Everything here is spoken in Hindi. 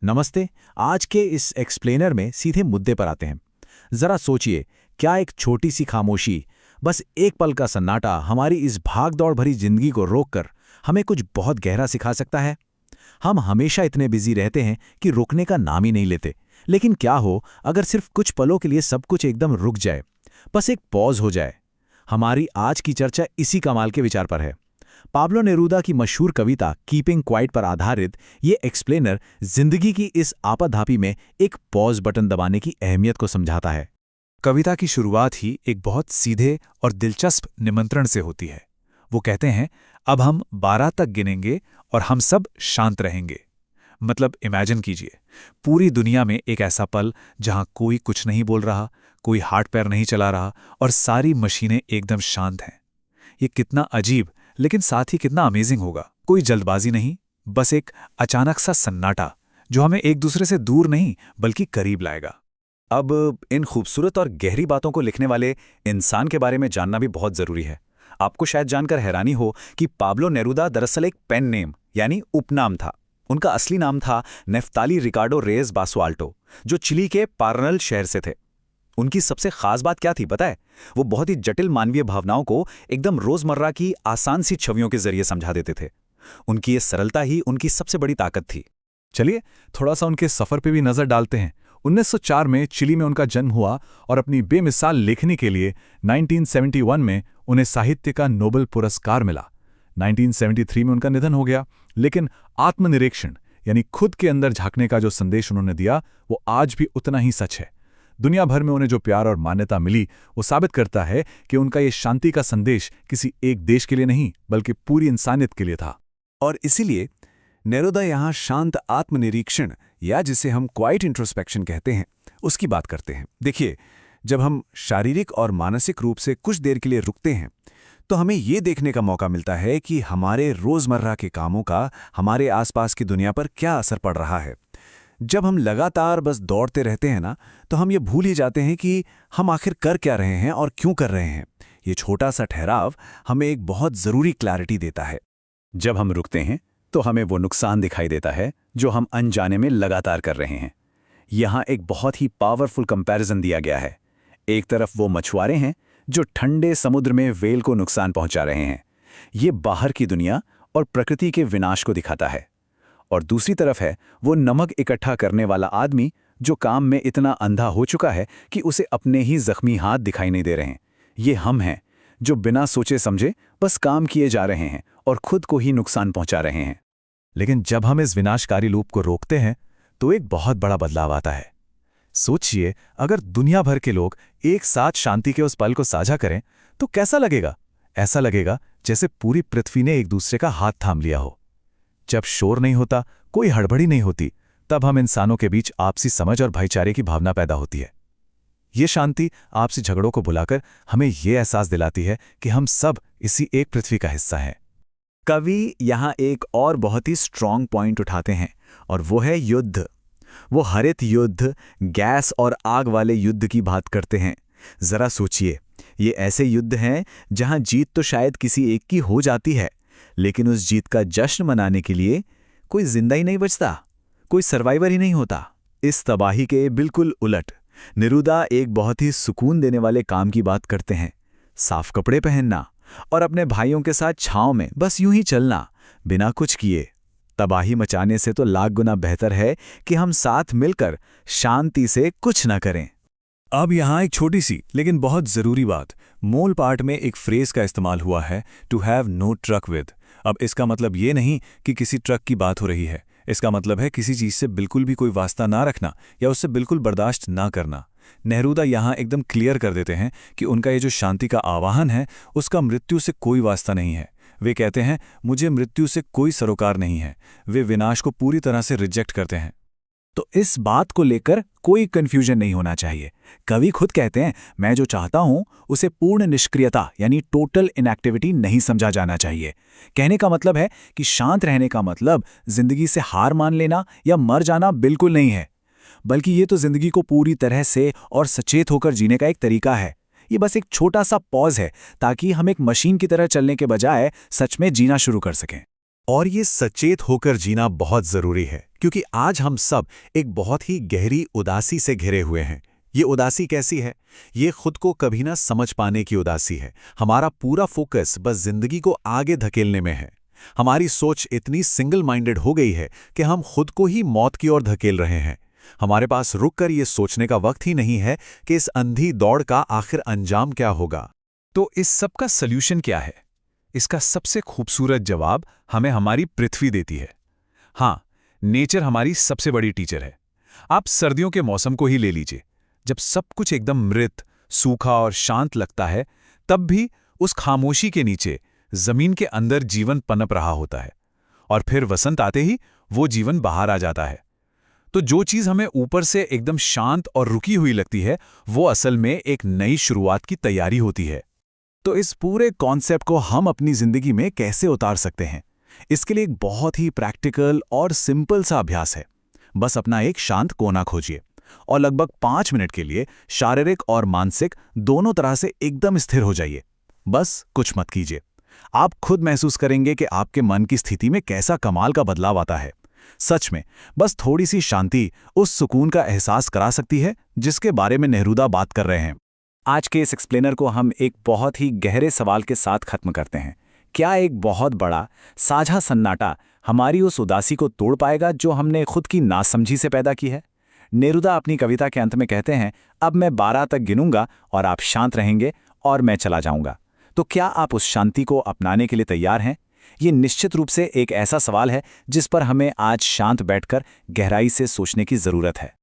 नमस्ते। आज के इस एक्सप्लेनर में सीधे मुद्दे पर आते हैं। जरा सोचिए, क्या एक छोटी सी खामोशी, बस एक पल का सन्नाटा हमारी इस भाग-दौड़ भरी जिंदगी को रोककर हमें कुछ बहुत गहरा सिखा सकता है? हम हमेशा इतने बिजी रहते हैं कि रुकने का नाम ही नहीं लेते। लेकिन क्या हो अगर सिर्फ कुछ पलों के लिए सब कुछ एकदम रुक जाए, बस एक पॉज हो जाए? हमारी आज की चर्चा इसी कमाल के विचार पर है। पाब्लो नेरूदा की मशहूर कविता कीपिंग क्वाइट पर आधारित ये एक्सप्लेनर जिंदगी की इस आपाधापी में एक पॉज बटन दबाने की अहमियत को समझाता है। कविता की शुरुआत ही एक बहुत सीधे और दिलचस्प निमंत्रण से होती है। वो कहते हैं, अब हम 12 तक गिनेंगे और हम सब शांत रहेंगे। मतलब इमेजिन कीजिए, पूरी दुनिया में एक ऐसा पल जहां कोई कुछ नहीं बोल रहा, कोई हाथ पैर नहीं चला रहा और सारी मशीनें एकदम शांत हैं। ये कितना अजीब लेकिन साथ ही कितना अमेजिंग होगा। कोई जल्दबाजी नहीं, बस एक अचानक सा सन्नाटा जो हमें एक दूसरे से दूर नहीं बल्कि करीब लाएगा। अब इन खूबसूरत और गहरी बातों को लिखने वाले इंसान के बारे में जानना भी बहुत जरूरी है। आपको शायद जानकर हैरानी हो कि पाब्लो नेरूदा दरअसल एक पेन नेम यानी उपनाम था। उनका असली नाम था नेफ्ताली रिकार्डो रेज बासुआल्टो, जो चिली के पार्नल शहर से थे। उनकी सबसे खास बात क्या थी पता है? वो बहुत ही जटिल मानवीय भावनाओं को एकदम रोजमर्रा की आसान सी छवियों के जरिए समझा देते थे। उनकी ये सरलता ही उनकी सबसे बड़ी ताकत थी। चलिए थोड़ा सा उनके सफर पे भी नजर डालते हैं। 1904 में चिली में उनका जन्म हुआ और अपनी बेमिसाल लेखनी के लिए 1971 में उन्हें साहित्य का नोबेल पुरस्कार मिला। 1973 में उनका निधन हो गया, लेकिन आत्मनिरीक्षण यानी खुद के अंदर झांकने का जो संदेश उन्होंने दिया वो आज भी उतना ही सच है। दुनिया भर में उन्हें जो प्यार और मान्यता मिली वो साबित करता है कि उनका ये शांति का संदेश किसी एक देश के लिए नहीं बल्कि पूरी इंसानियत के लिए था। और इसीलिए नेरूदा यहाँ शांत आत्मनिरीक्षण या जिसे हम क्वाइट इंट्रोस्पेक्शन कहते हैं उसकी बात करते हैं। देखिए, जब हम शारीरिक और मानसिक रूप से कुछ देर के लिए रुकते हैं तो हमें ये देखने का मौका मिलता है कि हमारे रोज़मर्रा के कामों का हमारे आसपास की दुनिया पर क्या असर पड़ रहा है। जब हम लगातार बस दौड़ते रहते हैं ना, तो हम ये भूल ही जाते हैं कि हम आखिर कर क्या रहे हैं और क्यों कर रहे हैं। ये छोटा सा ठहराव हमें एक बहुत ज़रूरी क्लैरिटी देता है। जब हम रुकते हैं तो हमें वो नुकसान दिखाई देता है जो हम अनजाने में लगातार कर रहे हैं। यहाँ एक बहुत ही पावरफुल कंपैरिजन दिया गया है। एक तरफ वो मछुआरे हैं जो ठंडे समुद्र में व्हेल को नुकसान पहुंचा रहे हैं। ये बाहर की दुनिया और प्रकृति के विनाश को दिखाता है। और दूसरी तरफ है वो नमक इकट्ठा करने वाला आदमी जो काम में इतना अंधा हो चुका है कि उसे अपने ही जख्मी हाथ दिखाई नहीं दे रहे हैं। ये हम हैं जो बिना सोचे समझे बस काम किए जा रहे हैं और खुद को ही नुकसान पहुंचा रहे हैं। लेकिन जब हम इस विनाशकारी लूप को रोकते हैं तो एक बहुत बड़ा बदलाव आता है। सोचिए, अगर दुनिया भर के लोग एक साथ शांति के उस पल को साझा करें तो कैसा लगेगा? ऐसा लगेगा जैसे पूरी पृथ्वी ने एक दूसरे का हाथ थाम लिया हो। जब शोर नहीं होता, कोई हड़बड़ी नहीं होती, तब हम इंसानों के बीच आपसी समझ और भाईचारे की भावना पैदा होती है। ये शांति आपसी झगड़ों को बुलाकर हमें ये एहसास दिलाती है कि हम सब इसी एक पृथ्वी का हिस्सा हैं। कवि यहाँ एक और बहुत ही स्ट्रॉन्ग पॉइंट उठाते हैं और वो है युद्ध। वो हरित युद्ध, गैस और आग वाले युद्ध की बात करते हैं। जरा सोचिए, ये ऐसे युद्ध हैं जहां जीत तो शायद किसी एक की हो जाती है, लेकिन उस जीत का जश्न मनाने के लिए कोई जिंदा ही नहीं बचता, कोई सर्वाइवर ही नहीं होता। इस तबाही के बिल्कुल उलट नेरूदा एक बहुत ही सुकून देने वाले काम की बात करते हैं। साफ कपड़े पहनना और अपने भाइयों के साथ छांव में बस यूं ही चलना बिना कुछ किए। तबाही मचाने से तो लाख गुना बेहतर है कि हम साथ मिलकर शांति से कुछ न करें। अब यहाँ एक छोटी सी लेकिन बहुत जरूरी बात। मूल पाठ में एक फ्रेज का इस्तेमाल हुआ है, to have no truck with. अब इसका मतलब ये नहीं कि किसी ट्रक की बात हो रही है। इसका मतलब है किसी चीज से बिल्कुल भी कोई वास्ता ना रखना या उससे बिल्कुल बर्दाश्त ना करना। नेरूदा यहाँ एकदम क्लियर कर देते हैं कि उनका ये जो शांति का आवाहन है उसका मृत्यु से कोई वास्ता नहीं है। वे कहते हैं, मुझे मृत्यु से कोई सरोकार नहीं है। वे विनाश को पूरी तरह से रिजेक्ट करते हैं। तो इस बात को लेकर कोई कंफ्यूजन नहीं होना चाहिए। कवि खुद कहते हैं, मैं जो चाहता हूं उसे पूर्ण निष्क्रियता यानी टोटल इनएक्टिविटी नहीं समझा जाना चाहिए। कहने का मतलब है कि शांत रहने का मतलब जिंदगी से हार मान लेना या मर जाना बिल्कुल नहीं है, बल्कि ये तो जिंदगी को पूरी तरह से और सचेत होकर जीने का एक तरीका है। ये बस एक छोटा सा पॉज है ताकि हम एक मशीन की तरह चलने के बजाय सच में जीना शुरू कर सकें। और ये सचेत होकर जीना बहुत जरूरी है, क्योंकि क्योंकि आज हम सब एक बहुत ही गहरी उदासी से घिरे हुए हैं। ये उदासी कैसी है? ये खुद को कभी ना समझ पाने की उदासी है। हमारा पूरा फोकस बस जिंदगी को आगे धकेलने में है। हमारी सोच इतनी सिंगल माइंडेड हो गई है कि हम खुद को ही मौत की ओर धकेल रहे हैं। हमारे पास रुककर ये सोचने का वक्त ही नहीं है कि इस अंधी दौड़ का आखिर अंजाम क्या होगा। तो इस सब का सल्यूशन क्या है? इसका सबसे खूबसूरत जवाब हमें हमारी पृथ्वी देती है। हाँ, नेचर हमारी सबसे बड़ी टीचर है। आप सर्दियों के मौसम को ही ले लीजिए। जब सब कुछ एकदम मृत, सूखा और शांत लगता है, तब भी उस खामोशी के नीचे जमीन के अंदर जीवन पनप रहा होता है। और फिर वसंत आते ही वो जीवन बाहर आ जाता है। तो जो चीज़ हमें ऊपर से एकदम शांत और रुकी हुई लगती है, वो असल में एक नई शुरुआत की तैयारी होती है। तो इस पूरे कॉन्सेप्ट को हम अपनी जिंदगी में कैसे उतार सकते हैं? इसके लिए एक बहुत ही प्रैक्टिकल और सिंपल सा अभ्यास है। बस अपना एक शांत कोना खोजिए और लगभग 5 मिनट के लिए शारीरिक और मानसिक दोनों तरह से एकदम स्थिर हो जाइए। बस कुछ मत कीजिए। आप खुद महसूस करेंगे कि आपके मन की स्थिति में कैसा कमाल का बदलाव आता है। सच में, बस थोड़ी सी शांति उस सुकून का एहसास करा सकती है जिसके बारे में नेहरूदा बात कर रहे हैं। आज के इस एक्सप्लेनर को हम एक बहुत ही गहरे सवाल के साथ खत्म करते हैं। क्या एक बहुत बड़ा साझा सन्नाटा हमारी उस उदासी को तोड़ पाएगा जो हमने खुद की नासमझी से पैदा की है? नेरूदा अपनी कविता के अंत में कहते हैं, अब मैं 12 तक गिनूंगा और आप शांत रहेंगे और मैं चला जाऊंगा। तो क्या आप उस शांति को अपनाने के लिए तैयार हैं? ये निश्चित रूप से एक ऐसा सवाल है जिस पर हमें आज शांत बैठकर गहराई से सोचने की जरूरत है।